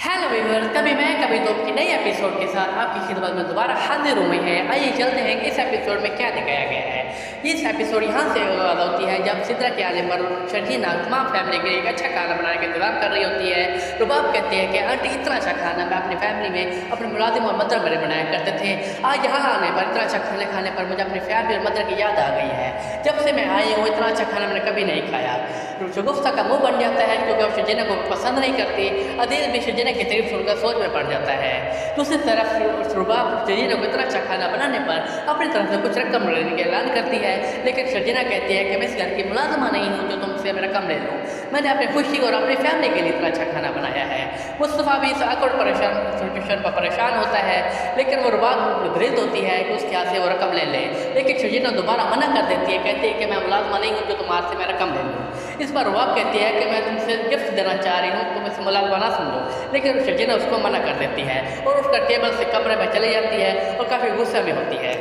Hello viewers, कभी मैं कभी तुम की नई एपिसोड के साथ आपकी खिदमत में दोबारा हाजिर हुए हैं। आइए चलते हैं कि इस एपिसोड में क्या दिखाया गया है। इस एपिसोड यहाँ से शुरुआत होती है जब सिद्रा के आने पर शर्जीना तमाम फैमिली के लिए एक अच्छा खाना बनाने का इंतजाम कर रही होती है। रुबाब कहते हैं कि आंटी, इतना अच्छा खाना मैं अपनी फैमिली में अपने मुलाजिम और मदर मेरे बनाया करते थे। आज यहाँ आने पर इतना अच्छा खाना खाने पर मुझे अपनी फैमिली और मदर की याद आ गई है। जब से मैं आई हूँ इतना अच्छा खाना मैंने कभी नहीं खाया। शगुफ्ता का मुंह बन जाता है क्योंकि वो शर्जीना को पसंद नहीं करती। अदील भी शर्जीना की तारीफ सुनकर सोच में पड़ जाता है। दूसरी तरफ रुबाब शर्जीना को इतना अच्छा खाना बनाने पर अपनी तरफ से कुछ रकम लेने का ऐलान करती है, लेकिन शर्जीना कहती है कि मैं इस घर की मुलाजमा नहीं हूँ जो तुमसे मैं रकम ले लूँ। मैंने अपनी खुशी और अपनी फैमिली के लिए इतना अच्छा खाना बनाया है। मुस्तफ़ा भी इस आकड़ सिचुएशन पर परेशान होता है, लेकिन वो रुबाब घृत होती है कि उसके हाथ से वो रकम ले ले। लेकिन शर्जीना दोबारा मना कर देती है, कहती है कि मैं मुलाजमा नहीं हूँ जो तुम्हारे से मैं रकम ले लूँ। इस पर रुबाब कहती है कि मैं तुमसे गिफ्ट देना चाह रही हूँ, तुम इसे मुलाजमा ना समझो। लेकिन शर्जीना उसको मना कर देती है और उसका टेबल से कमरे में चली जाती है और काफ़ी गुस्से में होती है।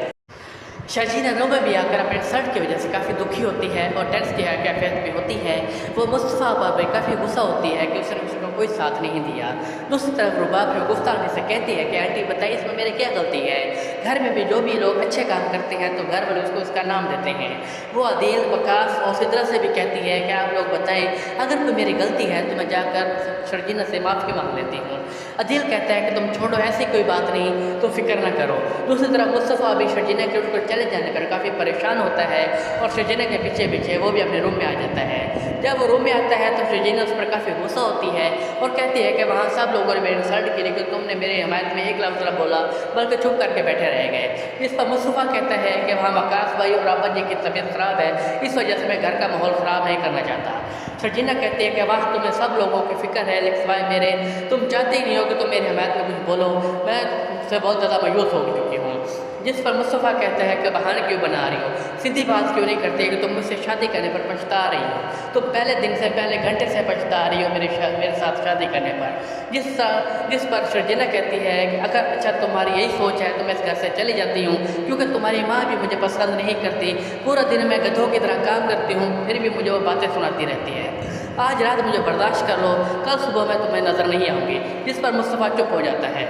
शर्जीना रूम में भी आकर अपने शर्ट की वजह से काफ़ी दुखी होती है और टेंस की कैफियत में होती है। वो मुस्तफ़ा पर काफ़ी गुस्सा होती है कि उसने उसको कोई साथ नहीं दिया। दूसरी तरफ रुबाब जो गुफ्तानी से कहती है कि आंटी बताइए इसमें मेरी क्या गलती है। घर में भी जो भी लोग अच्छे काम करते हैं तो घर वाले उसको उसका नाम देते हैं। वो अदील, वकास और सिद्रा से भी कहती है कि आप लोग बताएं अगर कोई मेरी गलती है तो मैं जाकर शर्जीना से माफ़ी मांग लेती हूँ। अदील कहता है कि तुम छोड़ो, ऐसी कोई बात नहीं, तुम फिक्र ना करो। दूसरी तरफ मुस्तफ़ा भी शर्जीना के उसको चले जाने पर काफ़ी परेशान होता है और शर्जीना के पीछे पीछे वो भी अपने रूम में आ जाता है। जब वो रूम में आता है तो शर्जीना उस पर काफ़ी गुस्सा होती है और कहती है कि वहाँ सब लोगों ने मेरी इंसल्ट की, लेकिन तुमने मेरे हमायत में एक लफ्ज़ ना बोला बल्कि चुप करके बैठे रह गए। इस पर मुस्तफ़ा कहता है कि वहाँ वकास भाई और अब्बा जी की तबीयत ख़राब है, इस वजह से मैं घर का माहौल ख़राब नहीं करना चाहता। शर्जीना कहती है कि वाह तुम्हें सब लोगों की फ़िक्र है लेकिन सिवाय मेरे, तुम चाहते ही नहीं हो कि तुम मेरी हमायत में कुछ बोलो। मैं तुमसे बहुत ज़्यादा मायूस हो चुकी हूँ। जिस पर मुस्तफ़ा कहता है कि बहाने क्यों बना रही हो, सीधी बात क्यों नहीं करती कि तुम मुझसे शादी करने पर पछता रही हो। तुम पहले दिन से पहले घंटे से पछता रही हो मेरे साथ शादी करने पर। जिस पर शर्जीना कहती है कि अगर अच्छा तुम्हारी यही सोच है तो मैं इस घर से चली जाती हूँ, क्योंकि तुम्हारी माँ भी मुझे पसंद नहीं करती। पूरा दिन मैं गधों की तरह काम करती हूँ फिर भी मुझे वो बातें सुनाती रहती है। आज रात मुझे बर्दाश्त कर लो, कल सुबह मैं तुम्हें नज़र नहीं आऊँगी। जिस पर मुस्तफ़ा चुप हो जाता है।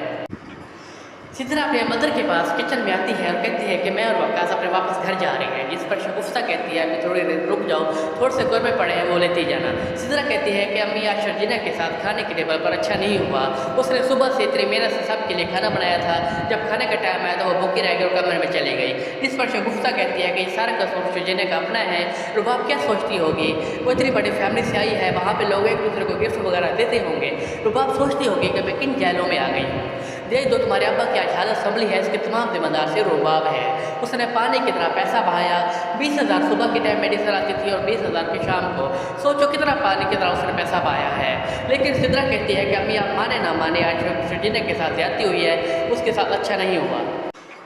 सिद्रा अपने मदर के पास किचन में आती है और कहती है कि मैं और वकास अपने वापस घर जा रहे हैं। जिस पर शगुफ्ता कहती है कि थोड़ी देर रुक जाओ, थोड़े से गोरमे पड़े हैं वो लेती जाना। सिद्रा कहती है कि अम्मी आज शर्जीना के साथ खाने के टेबल पर अच्छा नहीं हुआ। उसने सुबह से इतनी मेहनत से सबके लिए खाना बनाया था, जब खाने का टाइम आया तो वो भूखी रह गई और कमरे में चली गई। जिस पर शगुफ्ता कहती है कि सारा कसूर शर्जीना का अपना है। रुबाब क्या सोचती होगी, वो इतनी बड़ी फैमिली से आई है, वहाँ पर लोग एक दूसरे को गिफ्ट वगैरह देते होंगे। रुबाब सोचती होगी कि मैं किन जेलों में आ गई हूँ। देख दो तुम्हारे अब्बा की आज हालत संभली है, इसके तमाम जिम्मेदार से रुबाब है। उसने पानी की तरह पैसा बहाया। 20,000 सुबह के टाइम मेडिसिन आती थी और 20,000 की शाम को। सोचो कितना पानी की तरह उसने पैसा बहाया है। लेकिन सिद्रा कहती है कि अम्मी आप माने ना माने आज शर्जीना के साथ ज्यादती हुई है, उसके साथ अच्छा नहीं हुआ।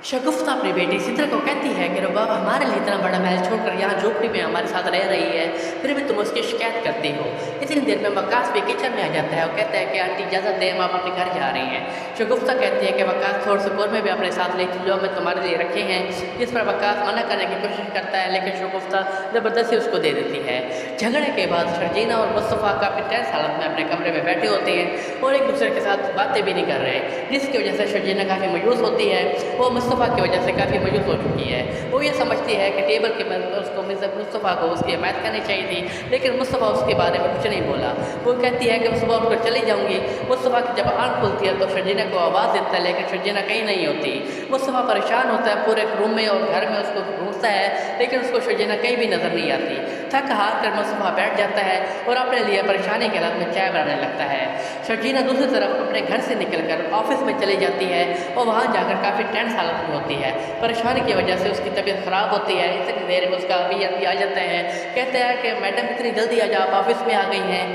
शगुफ्ता अपनी बेटी सिद्रा को कहती है कि रुबाब हमारे लिए इतना बड़ा महल छोड़कर यहाँ झोपड़ी में हमारे साथ रह रही है, फिर भी तुम उसकी शिकायत करती हो। इतनी देर में वकास भी किचन में आ जाता है और कहता है कि आंटी इजाज़त दें, आप अपने घर जा रही हैं। शगुफ्ता कहती है कि वकास थोड़े से गोरमे भी अपने साथ ले जो मैं तुम्हारे लिए रखे हैं। जिस पर वकास मना करने की कोशिश करता है, लेकिन शगुफ्ता ज़बरदस्ती उसको दे देती है। झगड़े के बाद शर्जीना और मुस्तफ़ा काफ़ी टेंस हालत में अपने कमरे में बैठे होते हैं और एक दूसरे के साथ बातें भी नहीं कर रहे, जिसकी वजह से शर्जीना काफ़ी मायूस होती है। वो मुस्तफ़ा की वजह से काफ़ी मायूस हो चुकी है। वो ये समझती है कि टेबल के उसको मुस्तफ़ा को उसकी हिमायत करनी चाहिए थी, लेकिन मुस्तफ़ा उसके बारे में कुछ नहीं बोला। वो कहती है कि मैं सुबह उठकर चली जाऊँगी। मुस्तफ़ा की जब आँख खुलती है तो शर्जीना को आवाज़ देता है, लेकिन शर्जीना कहीं नहीं होती। मुस्तफ़ा परेशान होता है, पूरे रूम में और घर में उसको ढूंढता है, लेकिन उसको शर्जीना कहीं भी नज़र नहीं आती। थक हार कर मुस्तफ़ा बैठ जाता है और अपने लिए परेशानी के हालत में चाय बनाने लगता है। शर्जीना दूसरी तरफ अपने घर से निकलकर ऑफिस में चली जाती है और वहाँ जाकर काफ़ी टेंस हालत में होती है। परेशानी की वजह से उसकी तबीयत ख़राब होती है। इतनी देर में उसका अभी आ जाता है, कहता है कि मैडम इतनी जल्दी आज आप ऑफिस में आ गई हैं।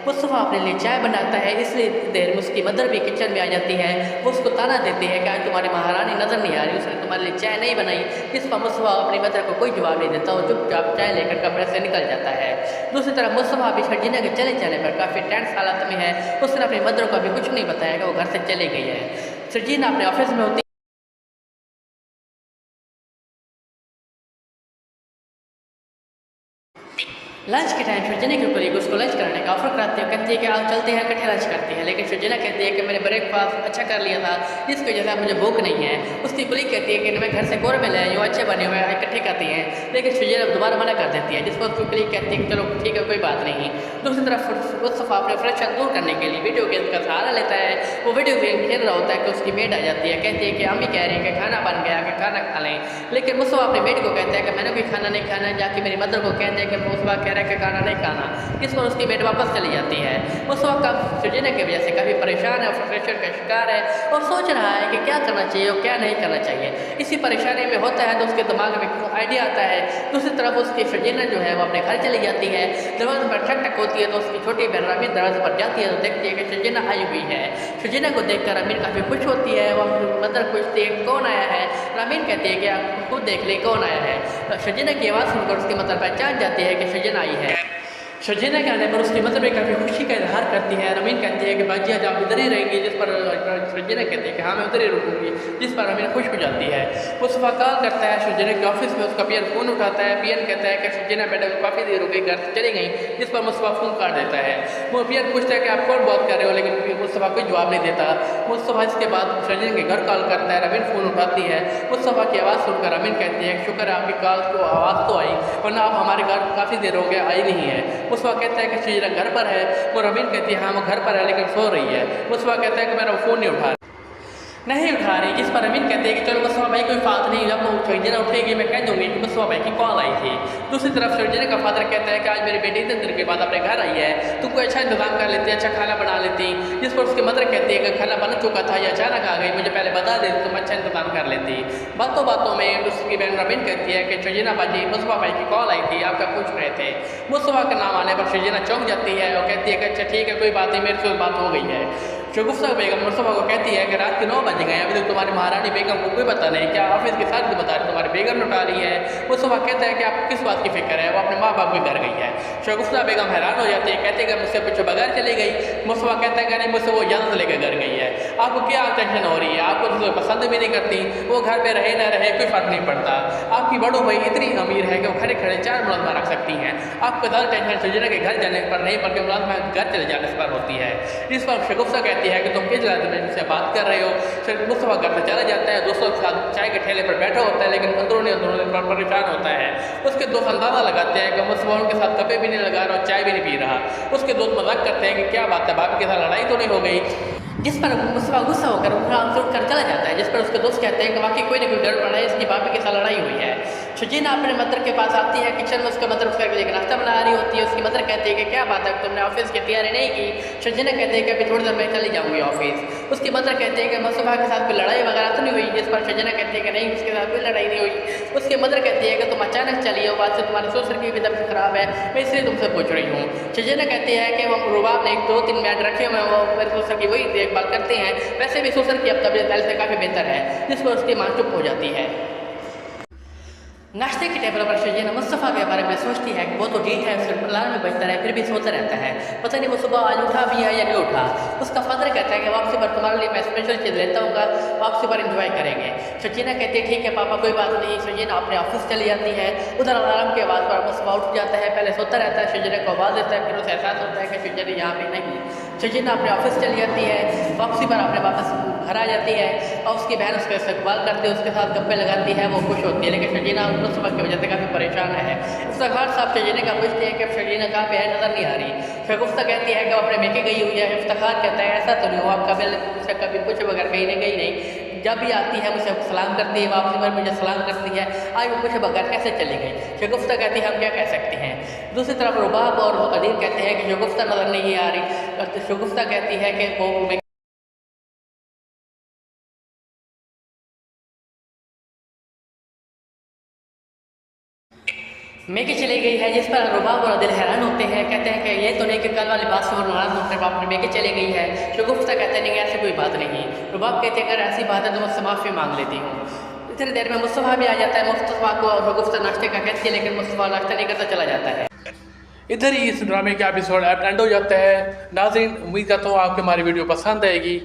मुस्तफ़ा अपने लिए चाय बनाता है, इसलिए देर में उसकी मदर भी किचन में आ जाती है। वो उसको ताना देती है कि आज तुम्हारी महारानी नज़र नहीं आ रही, उसने तुम्हारे लिए चाय नहीं बनाई। इस पर मुस्तफ़ा अपनी मदर को कोई जवाब नहीं देता और चुपचाप चाय लेकर कमरे से निकल जाता है। दूसरी तरफ मुस्तफ़ा भी शर्जीना के चले जाने पर काफ़ी टेंस हालत में है। उसने अपनी मदर को अभी कुछ नहीं बताया कि वो घर से चली गई है। शर्जीना अपने ऑफिस में होती लंच के टाइम शर्जिना की कोलीग उसको लंच कराने का ऑफर कराती है, कहती है कि आप चलते हैं इकट्ठे लंच करते हैं, लेकिन शर्जिना कहती है कि मैंने ब्रेकफास्ट अच्छा कर लिया था, जिसकी वजह से मुझे भूख नहीं है। उसकी कोलीग कहती है कि मैं घर से कौरमे ले आई हूँ, अच्छे बने हुए हैं, इकट्ठे करती हैं, लेकिन शर्जिना दोबारा मना कर देती है, जिस पर उसकी कोलीग कहती है कि चलो ठीक है कोई बात नहीं। दूसरी तरफ मुस्तफ़ा अपने फ्रस्ट्रेशन दूर करने के लिए वीडियो गेम का सहारा लेता है। वो वीडियो गेम खेल रहा होता है कि उसकी मेड आ जाती है, कहती है कि अम्मी कह रही है कि खाना बन गया, कि खाना खा लें, लेकिन मुस्तफ़ा अपने मेड को कहता है कि मैंने कोई खाना नहीं खाना, जाके मेरी मदर को कहते हैं कि मुस्तफ़ा कह रहा है कि खाना नहीं खाना, इस पर उसकी मेड वापस चली जाती है। मुस्तफ़ा का शर्जिना की वजह से काफ़ी परेशान है, फ्रस्ट्रेशन का शिकार है और सोच रहा है कि क्या करना चाहिए और क्या नहीं करना चाहिए। इसी परेशानी में होता है तो उसके दिमाग में आइडिया आता है। दूसरी तरफ उसकी शर्जिना जो है वो अपने घर चली जाती है, दरवाजे पर ठक ठक होती है तो उसकी छोटी बहन रामीन दरवाजे पर जाती है तो देखती है कि शर्जिना आई हुई है। शर्जिना को देखकर रामीन काफ़ी खुश होती है, वो मदर पूछती है कौन आया है। रामीन कहती है कि आप खुद देख ले कौन आया है। शर्जिना की आवाज़ सुनकर उसकी मदर पहचान जाती है कि शर्जिना आई है। शर्जिना के आने पर उसकी मदर में काफ़ी खुशी का इजहार करती है। रमीन कहती है कि बाजी आज आप इधर ही रहेंगी, जिस पर शर्जिना कहती है कि हाँ मैं उधर ही रुकूंगी, जिस पर रमीन खुश हो जाती है। मुस्तफ़ा कॉल करता है शर्जिना के ऑफिस में, उसका पीएन फ़ोन उठाता है। पीएन कहता है कि शर्जिना मैडम काफ़ी देर हो गई घर से चली गई, जिस पर मुस्तफ़ा फ़ोन काट देता है। वो पीएन पूछता है कि आप कौन बात कर रहे हो, लेकिन मुस्तफ़ा कोई जवाब नहीं देता। मुस्तफ़ा इसके बाद शर्जिना के घर कॉल करता है, रमीन फ़ोन उठाती है। मुस्तफ़ा की आवाज़ सुनकर रमीन कहती है शुक्र है आपकी कॉल को आवाज़ तो आई, वरना आप हमारे घर काफ़ी देर हो गया आई नहीं है। मुस्तफ़ा कहता है कि शर्जिना घर पर है, वो रमीन कहती है हाँ वो घर पर है लेकिन सो रही है। मुस्तफ़ा कहता है कि मेरा फ़ोन नहीं उठा रही, जिस पर रमीन कहते हैं कि चलो मुस्तफ़ा भाई कोई बात नहीं, जब शर्जिना उठेगी मैं कह दूँगी कि मुस्तफ़ा भाई की कॉल आई थी। दूसरी तरफ शर्जिना का फादर कहता है कि आज मेरी बेटी इतने दिन के बाद अपने घर आई है, तुम कोई अच्छा इंतजाम कर लेती, अच्छा खाना बना लेती। जिस पर उसकी मदर कहती है कि खाना बन चुका था या अचानक आ गई, मुझे पहले बता देती तुम अच्छा इंतजाम कर लेती। बातों बातों में उसकी बहन रमीन कहती है कि शर्जिना बाजी मुस्तफ़ा भाई की कॉल आई थी, आपका पूछ रहे थे। मुस्तफ़ा का नाम आने पर शर्जिना चौंक जाती है और कहती है कि अच्छा ठीक है कोई बात नहीं, मेरे से बात हो गई है। शगुफ्ता बेगम मुस्तफ़ा को कहती है कि रात के 9 बज गए, अभी तक तुम्हारी महारानी बेगम को कोई पता नहीं, क्या ऑफिस के साथ बता रही तुम्हारी बेगम ने उठा ली है। मुस्तफ़ा कहता है कि आपको किस बात की फिक्र है, वो अपने माँ बाप के घर गई है। शगुफ्ता बेगम हैरान हो जाती है, कहते हैं कि मुझसे पीछे बगैर चली गई। मुस्तफ़ा कहता है कि नहीं मुझसे वो जल्द से लेकर घर गई है, आपको क्या टेंशन हो रही है, आपको तो पसंद भी नहीं करती, वो घर पर रहे ना रहे कोई फ़र्क नहीं पड़ता। आपकी बड़ो भाई इतनी अमीर है कि वो खड़े खड़े 4 मुलाजमा रख सकती हैं, आपको ज़्यादा टेंशन शर्जिना के घर जाने पर नहीं बल्कि मुलाजमा घर चले जाने पर होती है। इस पर शगुफ्ता कहती है कि तुम किस से बात कर रहे हो। फिर मुस्तफ़ा घर से चला जाता है, दोस्तों के साथ चाय के ठेले पर बैठा होता है, लेकिन अंदरूनी परेशान होता है। उसके दोस्त अंदाजा लगाते हैं कि मुस्तफ़ा उनके साथ कपड़े भी नहीं लगा रहा और चाय भी नहीं पी रहा। उसके दोस्त मजाक करते हैं कि क्या बात है भाभी के साथ लड़ाई तो नहीं हो गई, जिस पर मुस्तफ़ा गुस्सा होकर उठकर चला जाता है। जिस पर उसके दोस्त कहते हैं कि वाकई कोई ना कोई गड़बड़ है, इसकी भाभी के साथ लड़ाई हुई है। शर्जिना अपने मदर के पास आती है, किचन में उसका मदर उसका एक नाश्ता बना रही होती है। उसकी मदर कहती है कि क्या बात है तुमने ऑफिस की तैयारी नहीं की। शर्जिना कहते हैं कि अभी थोड़ी देर में चली जाऊँगी ऑफिस। उसकी मदर कहती है कि मुस्तफ़ा के साथ कोई लड़ाई वगैरह तो नहीं हुई, जिस पर शर्जिना कहती है कि नहीं उसके साथ कोई लड़ाई नहीं हुई। उसकी मदर कहती है कि तुम अचानक चली हो, बात से तुम्हारे ससुर की भी तबीयत खराब है, मैं इसलिए तुमसे पूछ रही हूँ। शर्जिना कहती है कि वो रुबाब ने 1-2-3 मिनट रखे हुए वो मेरे ससुर की वही देखभाल करते हैं, वैसे भी ससुर की अब तबीयत पहले से काफ़ी बेहतर है, जिस पर उसकी माँ चुप हो जाती है। नाश्ते के टेबल पर शर्जिना मुस्तफ़ा के बारे में सोचती है कि वो तो ठीक है, सिर्फ अलार्म में बजता है फिर भी सोता रहता है, पता नहीं वो सुबह आज उठा भी है या नहीं उठा। उसका फादर कहता है कि वापसी पर तुम्हारे लिए मैं स्पेशल चीज़ लेता हूँ, वापसी पर इंजॉय करेंगे। शर्जिना कहती है ठीक है पापा कोई बात नहीं। शर्जिना अपने ऑफिस चली जाती है। उधर अलार्म की आवाज़ पर मुस्तफ़ा उठ जाता है, पहले सोता रहता है, शर्जिना को आवाज़ देता है, फिर उसे एहसास होता है कि शर्जिना यहाँ पे नहीं। शर्जिना अपने ऑफिस चली जाती है, वापसी पर अपने वापस घर आ जाती है और उसकी बहन उसका इस्तकबाल करती है, उसके साथ गप्पे लगाती है, वो खुश होती है। लेकिन शर्जिना मुस्तफ़ा की वजह से काफ़ी परेशान है। इफ्तिखार साहब शर्जिना का पूछते हैं कि अब शर्जिना कहाँ पे है, नज़र नहीं आ रही। शगुफ्ता कहती है कि वो अपने मेके गई हुई है। इफ्तिखार कहता है ऐसा तो नहीं हुआ, आपका बिल मुझसे कभी कुछ वगैरह कहीं नहीं, जब भी आती है मुझे सलाम करती है, वापसी पर मुझे सलाम करती है, आज वो कुछ बगैर कैसे चली गई। शगुफ्ता कहती है हम क्या कह सकते हैं। दूसरी तरफ रुबाब और अदील कहते हैं कि शगुफ्ता नज़र नहीं आ रही। शगुफ्ता कहती है कि वो मेके चली गई है, जिस पर रुबाब और अदिल हैरान होते हैं, कहते हैं कि ये तो नहीं कि कल वाली बात से वो नाराज़ होकर अपने मेके चली गई है। शगुफ्ता कहते हैं नहीं ऐसी कोई बात नहीं। रुबाब कहते हैं अगर ऐसी बात है तो मुझसे माफ़ी मांग लेती हूँ। इतनी देर में मुस्तफ़ा भी आ जाता है। मुस्तफ़ा को शगुफ्ता नाश्ते का कहती है, लेकिन मुस्तफ़ा नाश्ता नहीं करता चला जाता है। इधर ही इस ड्रामे का एपिसोड एंड हो जाता है। नाज़रीन उम्मीद करता हूँ आपको हमारी वीडियो पसंद आएगी।